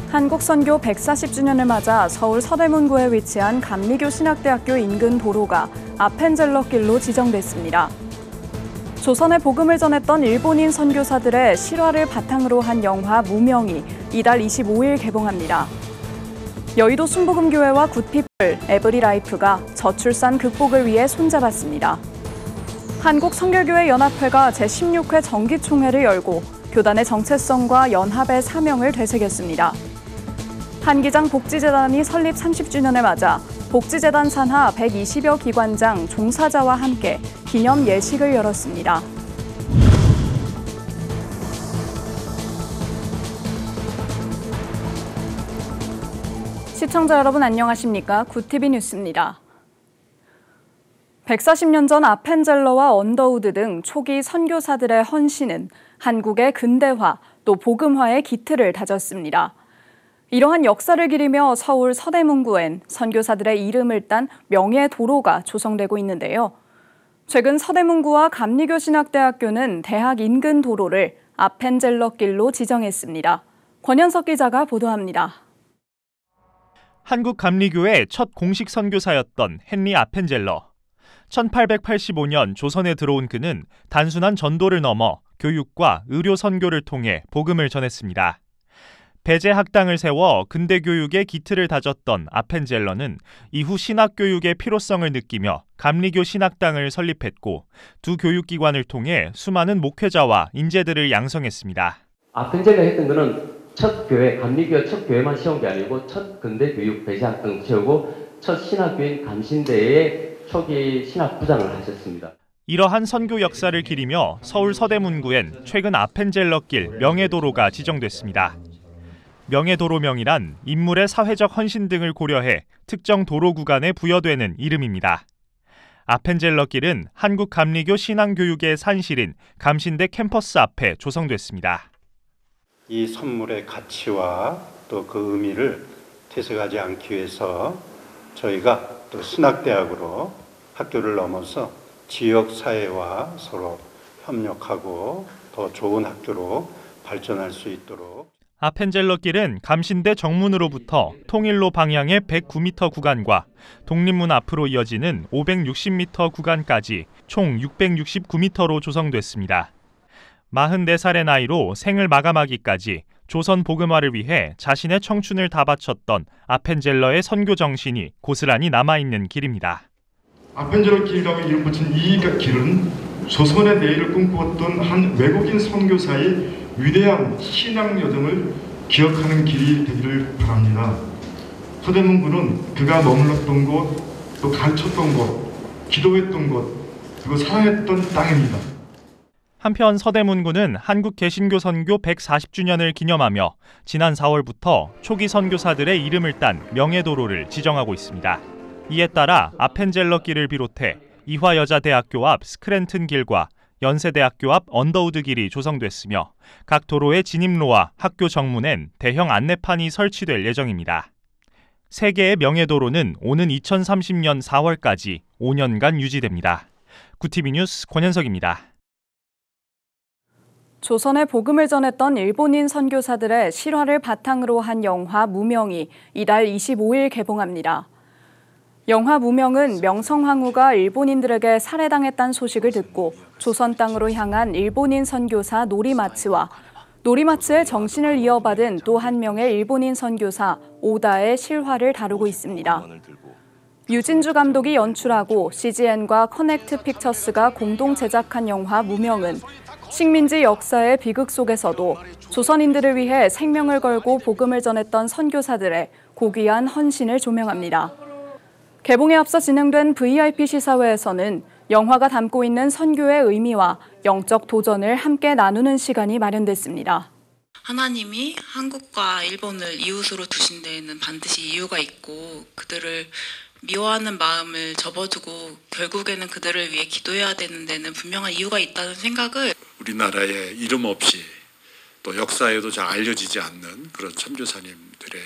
한국 선교 140주년을 맞아 서울 서대문구에 위치한 감리교 신학대학교 인근 도로가 아펜젤러 길로 지정됐습니다. 조선의 복음을 전했던 일본인 선교사들의 실화를 바탕으로 한 영화 무명이 이달 25일 개봉합니다. 여의도 순복음교회와 굿피플, 에브리라이프가 저출산 극복을 위해 손잡았습니다. 한국성결교회 연합회가 제16회 정기총회를 열고 교단의 정체성과 연합의 사명을 되새겼습니다. 한기장 복지재단이 설립 30주년을 맞아 복지재단 산하 120여 기관장 종사자와 함께 기념 예식을 열었습니다. 시청자 여러분 안녕하십니까? 굿TV 뉴스입니다. 140년 전 아펜젤러와 언더우드 등 초기 선교사들의 헌신은 한국의 근대화 또 복음화의 기틀을 다졌습니다. 이러한 역사를 기리며 서울 서대문구엔 선교사들의 이름을 딴 명예도로가 조성되고 있는데요. 최근 서대문구와 감리교 신학대학교는 대학 인근 도로를 아펜젤러 길로 지정했습니다. 권현석 기자가 보도합니다. 한국 감리교의 첫 공식 선교사였던 헨리 아펜젤러. 1885년 조선에 들어온 그는 단순한 전도를 넘어 교육과 의료 선교를 통해 복음을 전했습니다. 배제 학당을 세워 근대 교육의 기틀을 다졌던 아펜젤러는 이후 신학 교육의 필요성을 느끼며 감리교 신학당을 설립했고 두 교육기관을 통해 수많은 목회자와 인재들을 양성했습니다. 아펜젤러 했던 거는 첫 교회, 감리교 첫 교회만 세운 게 아니고 첫 근대 교육 배제 학당 세우고 첫 신학교인 감신대의 초기 신학부장을 하셨습니다. 이러한 선교 역사를 기리며 서울 서대문구엔 최근 아펜젤러길 명예도로가 지정됐습니다. 명예도로명이란 인물의 사회적 헌신 등을 고려해 특정 도로 구간에 부여되는 이름입니다. 아펜젤러길은 한국 감리교 신앙교육의 산실인 감신대 캠퍼스 앞에 조성됐습니다. 이 선물의 가치와 또 그 의미를 퇴색하지 않기 위해서 저희가 또 신학대학으로 학교를 넘어서 지역 사회와 서로 협력하고 더 좋은 학교로 발전할 수 있도록 아펜젤러길은 감신대 정문으로부터 통일로 방향의 109m 구간과 독립문 앞으로 이어지는 560m 구간까지 총 669m로 조성됐습니다. 44살의 나이로 생을 마감하기까지 조선 복음화를 위해 자신의 청춘을 다 바쳤던 아펜젤러의 선교 정신이 고스란히 남아있는 길입니다. 아펜젤러 길이라고 이름 붙인 이 길은 조선의 내일을 꿈꾸었던 한 외국인 선교사의 위대한 신앙 여정을 기억하는 길이 되기를 바랍니다. 서대문구는 그가 머물렀던 곳, 또 가르쳤던 곳, 기도했던 곳, 그리고 사랑했던 땅입니다. 한편 서대문구는 한국 개신교 선교 140주년을 기념하며 지난 4월부터 초기 선교사들의 이름을 딴 명예도로를 지정하고 있습니다. 이에 따라 아펜젤러 길을 비롯해 이화여자대학교 앞 스크랜튼 길과 연세대학교 앞 언더우드 길이 조성됐으며 각 도로의 진입로와 학교 정문엔 대형 안내판이 설치될 예정입니다. 세 개의 명예도로는 오는 2030년 4월까지 5년간 유지됩니다. 굿TV 뉴스 권현석입니다. 조선의 복음을 전했던 일본인 선교사들의 실화를 바탕으로 한 영화 무명이 이달 25일 개봉합니다. 영화 무명은 명성황후가 일본인들에게 살해당했다는 소식을 듣고 조선 땅으로 향한 일본인 선교사 노리마츠와 노리마츠의 정신을 이어받은 또 한 명의 일본인 선교사 오다의 실화를 다루고 있습니다. 유진주 감독이 연출하고 CGN과 커넥트 픽처스가 공동 제작한 영화 무명은 식민지 역사의 비극 속에서도 조선인들을 위해 생명을 걸고 복음을 전했던 선교사들의 고귀한 헌신을 조명합니다. 개봉에 앞서 진행된 VIP 시사회에서는 영화가 담고 있는 선교의 의미와 영적 도전을 함께 나누는 시간이 마련됐습니다. 하나님이 한국과 일본을 이웃으로 두신 데에는 반드시 이유가 있고 그들을 미워하는 마음을 접어두고 결국에는 그들을 위해 기도해야 되는 데는 분명한 이유가 있다는 생각을 우리나라에 이름 없이 또 역사에도 잘 알려지지 않는 그런 선교사님들의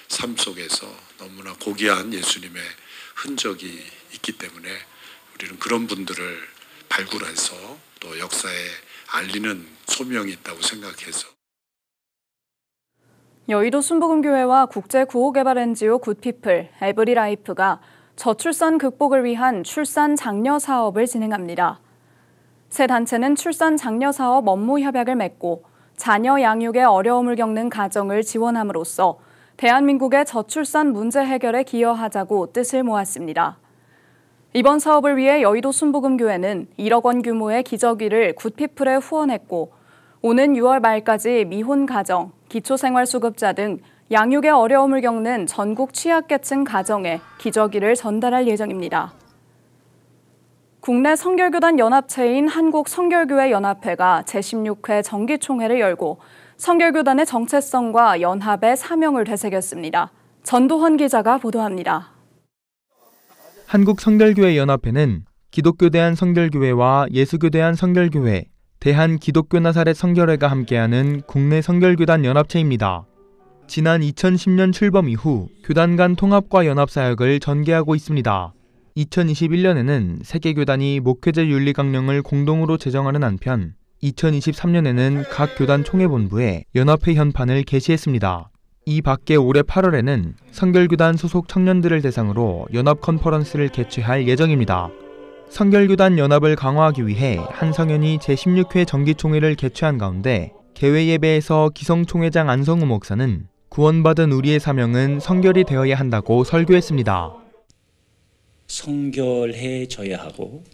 삶 속에서 너무나 고귀한 예수님의 흔적이 있기 때문에 우리는 그런 분들을 발굴해서 또 역사에 알리는 소명이 있다고 생각해서 여의도 순복음교회와 국제구호개발 NGO 굿피플, 에브리라이프가 저출산 극복을 위한 출산 장려 사업을 진행합니다. 세 단체는 출산 장려 사업 업무 협약을 맺고 자녀 양육에 어려움을 겪는 가정을 지원함으로써 대한민국의 저출산 문제 해결에 기여하자고 뜻을 모았습니다. 이번 사업을 위해 여의도 순복음교회는 1억 원 규모의 기저귀를 굿피플에 후원했고 오는 6월 말까지 미혼 가정, 기초생활수급자 등 양육에 어려움을 겪는 전국 취약계층 가정에 기저귀를 전달할 예정입니다. 국내 성결교단 연합체인 한국성결교회연합회가 제16회 정기총회를 열고 성결교단의 정체성과 연합의 사명을 되새겼습니다. 전도헌 기자가 보도합니다. 한국성결교회연합회는 기독교 대한성결교회와 예수교 대한성결교회, 대한기독교나사렛 성결회가 함께하는 국내 성결교단 연합체입니다. 지난 2010년 출범 이후 교단 간 통합과 연합사역을 전개하고 있습니다. 2021년에는 세계교단이 목회제 윤리강령을 공동으로 제정하는 한편 2023년에는 각 교단 총회본부에 연합회 현판을 게시했습니다. 이 밖에 올해 8월에는 성결교단 소속 청년들을 대상으로 연합 컨퍼런스를 개최할 예정입니다. 성결교단 연합을 강화하기 위해 한성현이 제16회 정기총회를 개최한 가운데 개회 예배에서 기성총회장 안성우 목사는 구원받은 우리의 사명은 성결이 되어야 한다고 설교했습니다. 성결해져야 하고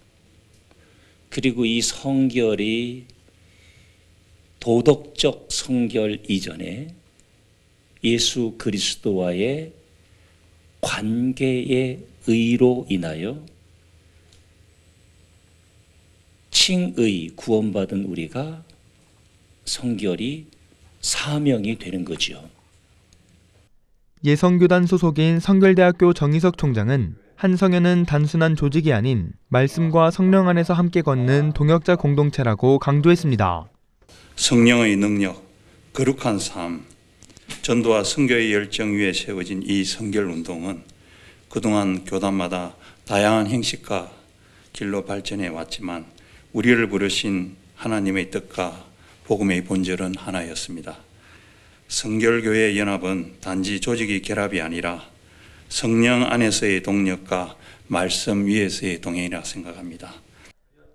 그리고 이 성결이 도덕적 성결 이전에 예수 그리스도와의 관계의 의로 인하여 칭의 구원받은 우리가 성결이 사명이 되는 거지요. 예성교단 소속인 성결대학교 정희석 총장은 한성현은 단순한 조직이 아닌 말씀과 성령 안에서 함께 걷는 동역자 공동체라고 강조했습니다. 성령의 능력, 거룩한 삶, 전도와 선교의 열정 위에 세워진 이 성결운동은 그동안 교단마다 다양한 형식과 길로 발전해 왔지만 우리를 부르신 하나님의 뜻과 복음의 본질은 하나였습니다. 성결교회 연합은 단지 조직의 결합이 아니라 성령 안에서의 동력과 말씀 위에서의 동행이라 생각합니다.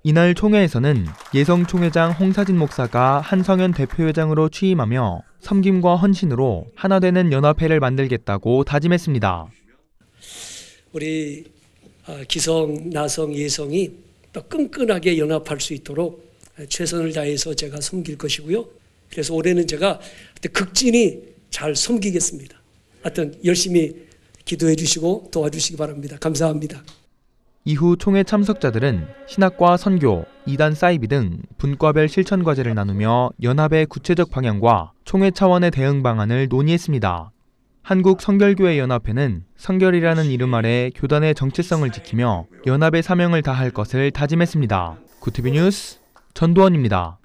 이날 총회에서는 예성 총회장 홍사진 목사가 한성현 대표회장으로 취임하며 섬김과 헌신으로 하나 되는 연합회를 만들겠다고 다짐했습니다. 우리 기성, 나성, 예성이 또 끈끈하게 연합할 수 있도록 최선을 다해서 제가 섬길 것이고요. 그래서 올해는 제가 극진히 잘 섬기겠습니다. 하여튼 열심히 기도해 주시고 도와주시기 바랍니다. 감사합니다. 이후 총회 참석자들은 신학과 선교, 이단 사이비 등 분과별 실천 과제를 나누며 연합의 구체적 방향과 총회 차원의 대응 방안을 논의했습니다. 한국성결교회연합회는 성결이라는 이름 아래 교단의 정체성을 지키며 연합의 사명을 다할 것을 다짐했습니다. 구티비 뉴스 전도헌입니다.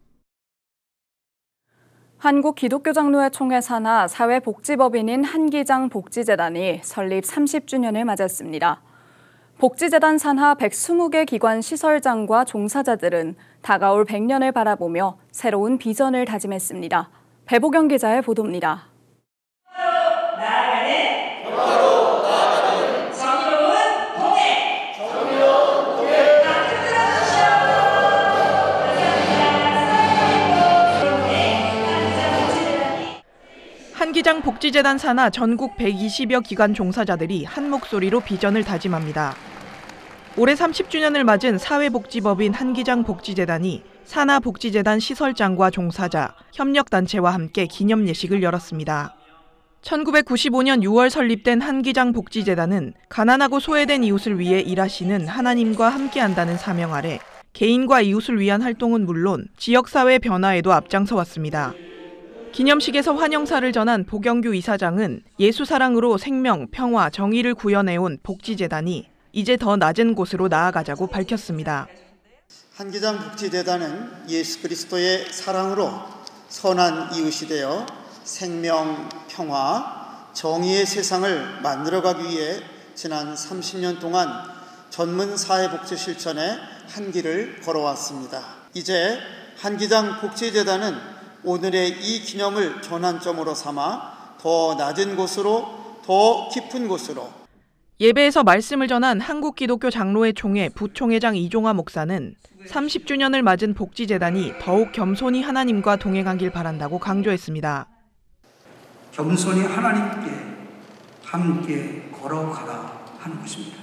한국기독교장로회 총회 산하 사회복지법인인 한기장 복지재단이 설립 30주년을 맞았습니다. 복지재단 산하 120개 기관 시설장과 종사자들은 다가올 100년을 바라보며 새로운 비전을 다짐했습니다. 배보경 기자의 보도입니다. 한기장 복지재단 산하 전국 120여 기관 종사자들이 한 목소리로 비전을 다짐합니다. 올해 30주년을 맞은 사회복지법인 한기장 복지재단이 산하 복지재단 시설장과 종사자, 협력단체와 함께 기념 예식을 열었습니다. 1995년 6월 설립된 한기장 복지재단은 가난하고 소외된 이웃을 위해 일하시는 하나님과 함께한다는 사명 아래 개인과 이웃을 위한 활동은 물론 지역사회 변화에도 앞장서 왔습니다. 기념식에서 환영사를 전한 보경규 이사장은 예수 사랑으로 생명, 평화, 정의를 구현해온 복지재단이 이제 더 낮은 곳으로 나아가자고 밝혔습니다. 한기장 복지재단은 예수 그리스도의 사랑으로 선한 이웃이 되어 생명, 평화, 정의의 세상을 만들어가기 위해 지난 30년 동안 전문 사회복지 실천에 한 길을 걸어왔습니다. 이제 한기장 복지재단은 오늘의 이 기념을 전환점으로 삼아 더 낮은 곳으로, 더 깊은 곳으로. 예배에서 말씀을 전한 한국기독교 장로회 총회 부총회장 이종화 목사는 30주년을 맞은 복지재단이 더욱 겸손히 하나님과 동행하길 바란다고 강조했습니다. 겸손히 하나님께 함께 걸어가라 하는 것입니다.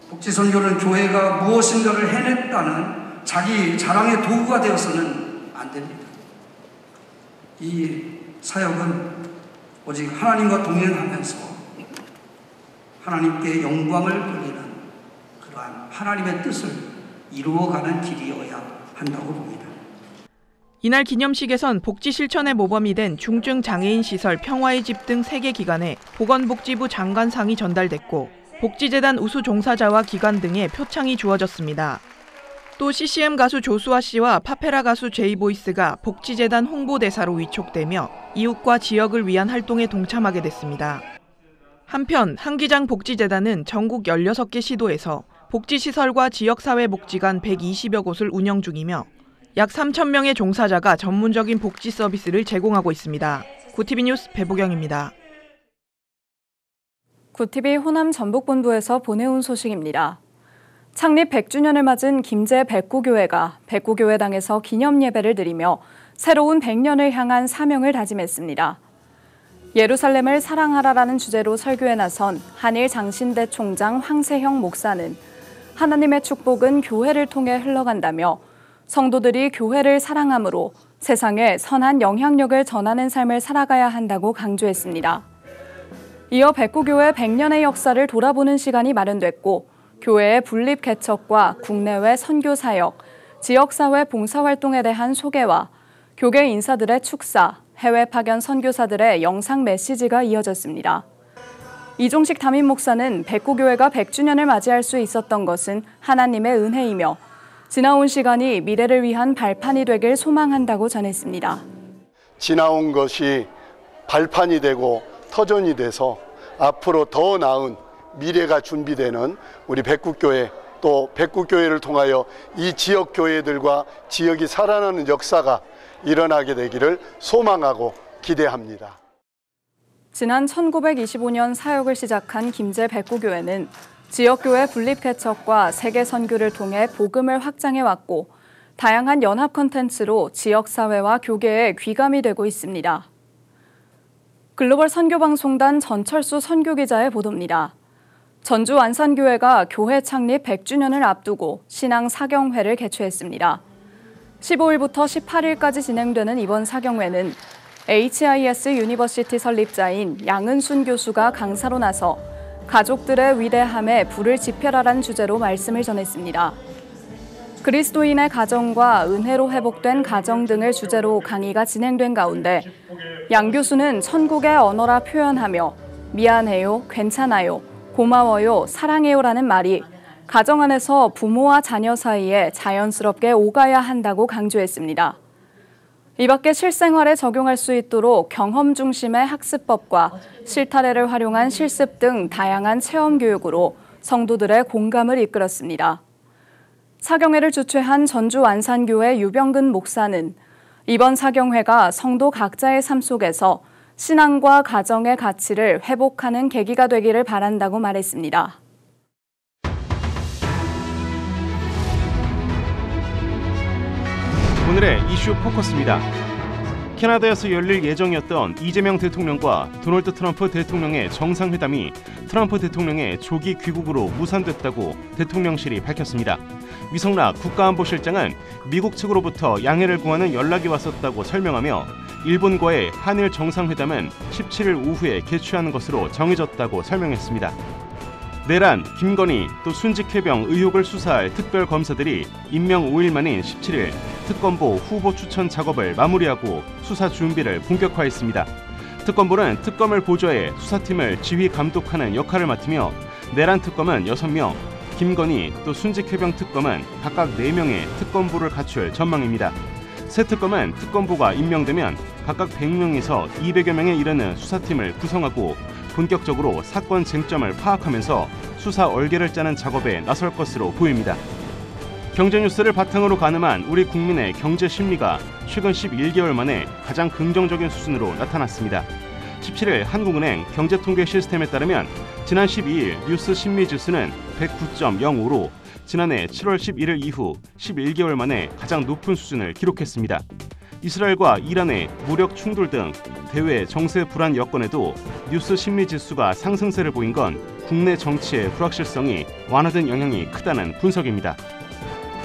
복지선교는 교회가 무엇인가를 해냈다는 자기 자랑의 도구가 되어서는 안 됩니다. 이 사역은 오직 하나님과 동행하면서 하나님께 영광을 돌리는 그러한 하나님의 뜻을 이루어가는 길이어야 한다고 봅니다. 이날 기념식에선 복지 실천의 모범이 된 중증장애인 시설 평화의 집 등 3개 기관에 보건복지부 장관상이 전달됐고 복지재단 우수 종사자와 기관 등에 표창이 주어졌습니다. 또 CCM 가수 조수아 씨와 파페라 가수 제이보이스가 복지재단 홍보대사로 위촉되며 이웃과 지역을 위한 활동에 동참하게 됐습니다. 한편 한기장 복지재단은 전국 16개 시도에서 복지시설과 지역사회복지관 120여 곳을 운영 중이며 약 3,000명의 종사자가 전문적인 복지 서비스를 제공하고 있습니다. 구TV 뉴스 배보경입니다. 구TV 호남 전북본부에서 보내온 소식입니다. 창립 100주년을 맞은 김제 백구교회가 백구교회당에서 기념예배를 드리며 새로운 100년을 향한 사명을 다짐했습니다. 예루살렘을 사랑하라라는 주제로 설교에 나선 한일 장신대 총장 황세형 목사는 하나님의 축복은 교회를 통해 흘러간다며 성도들이 교회를 사랑함으로 세상에 선한 영향력을 전하는 삶을 살아가야 한다고 강조했습니다. 이어 백구교회 100년의 역사를 돌아보는 시간이 마련됐고 교회의 분립 개척과 국내외 선교 사역, 지역사회 봉사활동에 대한 소개와 교계 인사들의 축사, 해외 파견 선교사들의 영상 메시지가 이어졌습니다. 이종식 담임 목사는 백구교회가 100주년을 맞이할 수 있었던 것은 하나님의 은혜이며 지나온 시간이 미래를 위한 발판이 되길 소망한다고 전했습니다. 지나온 것이 발판이 되고 터전이 돼서 앞으로 더 나은 미래가 준비되는 우리 백구교회, 또 백구교회를 통하여 이 지역 교회들과 지역이 살아나는 역사가 일어나게 되기를 소망하고 기대합니다. 지난 1925년 사역을 시작한 김제 백구교회는 지역교회 분립개척과 세계 선교를 통해 복음을 확장해왔고 다양한 연합 콘텐츠로 지역사회와 교계에 귀감이 되고 있습니다. 글로벌 선교방송단 전철수 선교기자의 보도입니다. 전주 안산교회가 교회 창립 100주년을 앞두고 신앙 사경회를 개최했습니다. 15일부터 18일까지 진행되는 이번 사경회는 HIS 유니버시티 설립자인 양은순 교수가 강사로 나서 가족들의 위대함에 불을 지펴라라는 주제로 말씀을 전했습니다. 그리스도인의 가정과 은혜로 회복된 가정 등을 주제로 강의가 진행된 가운데 양 교수는 천국의 언어라 표현하며 미안해요, 괜찮아요, 고마워요, 사랑해요라는 말이 가정 안에서 부모와 자녀 사이에 자연스럽게 오가야 한다고 강조했습니다. 이 밖에 실생활에 적용할 수 있도록 경험 중심의 학습법과 실타래를 활용한 실습 등 다양한 체험 교육으로 성도들의 공감을 이끌었습니다. 사경회를 주최한 전주 안산교회 유병근 목사는 이번 사경회가 성도 각자의 삶 속에서 신앙과 가정의 가치를 회복하는 계기가 되기를 바란다고 말했습니다. 오늘의 이슈 포커스입니다. 캐나다에서 열릴 예정이었던 이재명 대통령과 도널드 트럼프 대통령의 정상회담이 트럼프 대통령의 조기 귀국으로 무산됐다고 대통령실이 밝혔습니다. 위성락 국가안보실장은 미국 측으로부터 양해를 구하는 연락이 왔었다고 설명하며 일본과의 한일 정상회담은 17일 오후에 개최하는 것으로 정해졌다고 설명했습니다. 내란, 김건희, 또 순직해병 의혹을 수사할 특별검사들이 임명 5일 만인 17일 특검보 후보 추천 작업을 마무리하고 수사 준비를 본격화했습니다. 특검보는 특검을 보좌해 수사팀을 지휘 감독하는 역할을 맡으며 내란 특검은 6명, 김건희 또 순직해병 특검은 각각 4명의 특검보를 갖출 전망입니다. 새 특검은 특검보가 임명되면 각각 100명에서 200여 명에 이르는 수사팀을 구성하고 본격적으로 사건 쟁점을 파악하면서 수사 얼개를 짜는 작업에 나설 것으로 보입니다. 경제뉴스를 바탕으로 가늠한 우리 국민의 경제 심리가 최근 11개월 만에 가장 긍정적인 수준으로 나타났습니다. 17일 한국은행 경제통계 시스템에 따르면 지난 12일 뉴스 신미지수는 109.05로 지난해 7월 11일 이후 11개월 만에 가장 높은 수준을 기록했습니다. 이스라엘과 이란의 무력 충돌 등 대외 정세 불안 여건에도 뉴스 신미지수가 상승세를 보인 건 국내 정치의 불확실성이 완화된 영향이 크다는 분석입니다.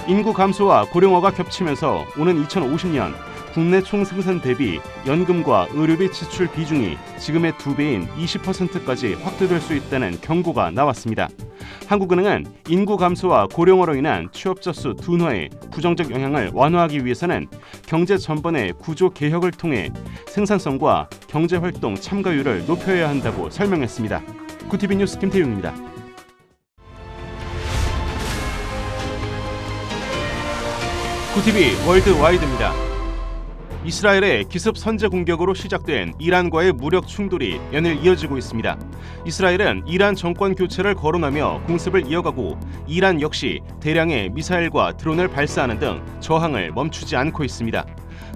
인구 감소와 고령화가 겹치면서 오는 2050년 국내 총생산 대비 연금과 의료비 지출 비중이 지금의 2배인 20%까지 확대될 수 있다는 경고가 나왔습니다. 한국은행은 인구 감소와 고령화로 인한 취업자 수 둔화의 부정적 영향을 완화하기 위해서는 경제 전반의 구조 개혁을 통해 생산성과 경제활동 참가율을 높여야 한다고 설명했습니다. 구티비 뉴스 김태윤입니다. 구티비 월드와이드입니다. 이스라엘의 기습 선제 공격으로 시작된 이란과의 무력 충돌이 연일 이어지고 있습니다. 이스라엘은 이란 정권 교체를 거론하며 공습을 이어가고 이란 역시 대량의 미사일과 드론을 발사하는 등 저항을 멈추지 않고 있습니다.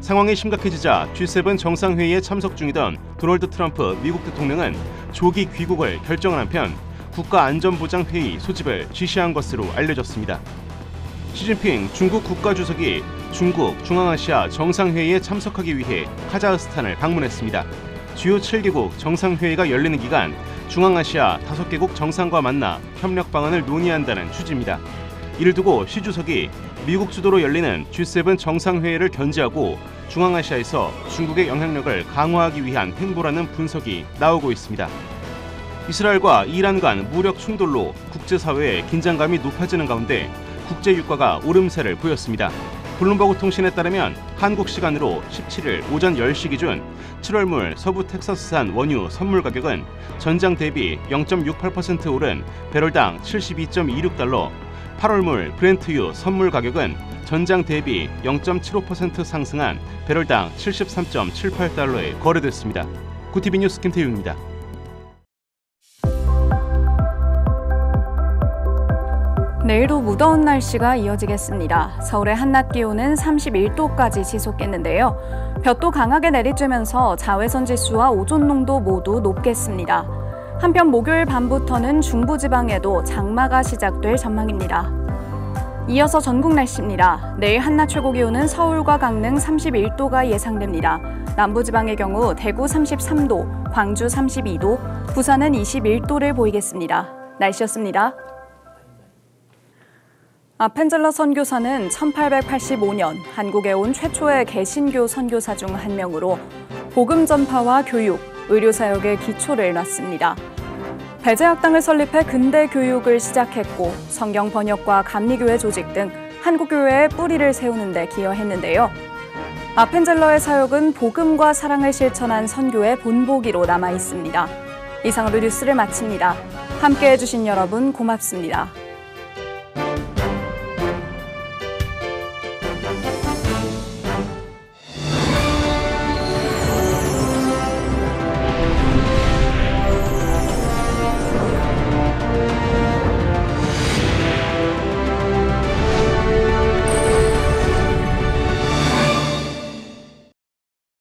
상황이 심각해지자 G7 정상회의에 참석 중이던 도널드 트럼프 미국 대통령은 조기 귀국을 결정한 한편 국가안전보장회의 소집을 지시한 것으로 알려졌습니다. 시진핑 중국 국가주석이 중국 중앙아시아 정상회의에 참석하기 위해 카자흐스탄을 방문했습니다. 주요 7개국 정상회의가 열리는 기간 중앙아시아 5개국 정상과 만나 협력 방안을 논의한다는 취지입니다. 이를 두고 시 주석이 미국 주도로 열리는 G7 정상회의를 견제하고 중앙아시아에서 중국의 영향력을 강화하기 위한 행보라는 분석이 나오고 있습니다. 이스라엘과 이란 간 무력 충돌로 국제사회의 긴장감이 높아지는 가운데 국제 유가가 오름세를 보였습니다. 블룸버그 통신에 따르면 한국 시간으로 17일 오전 10시 기준 7월물 서부 텍사스산 원유 선물 가격은 전장 대비 0.68% 오른 배럴당 72.26달러, 8월물 브렌트유 선물 가격은 전장 대비 0.75% 상승한 배럴당 73.78달러에 거래됐습니다. 구티비 뉴스 김태윤입니다. 내일도 무더운 날씨가 이어지겠습니다. 서울의 한낮 기온은 31도까지 지속했는데요. 볕도 강하게 내리쬐면서 자외선 지수와 오존 농도 모두 높겠습니다. 한편 목요일 밤부터는 중부지방에도 장마가 시작될 전망입니다. 이어서 전국 날씨입니다. 내일 한낮 최고 기온은 서울과 강릉 31도가 예상됩니다. 남부지방의 경우 대구 33도, 광주 32도, 부산은 21도를 보이겠습니다. 날씨였습니다. 아펜젤러 선교사는 1885년 한국에 온 최초의 개신교 선교사 중 한 명으로 복음 전파와 교육, 의료사역의 기초를 놨습니다. 배제학당을 설립해 근대 교육을 시작했고 성경 번역과 감리교회 조직 등 한국교회의 뿌리를 세우는 데 기여했는데요. 아펜젤러의 사역은 복음과 사랑을 실천한 선교의 본보기로 남아 있습니다. 이상으로 뉴스를 마칩니다. 함께해 주신 여러분 고맙습니다.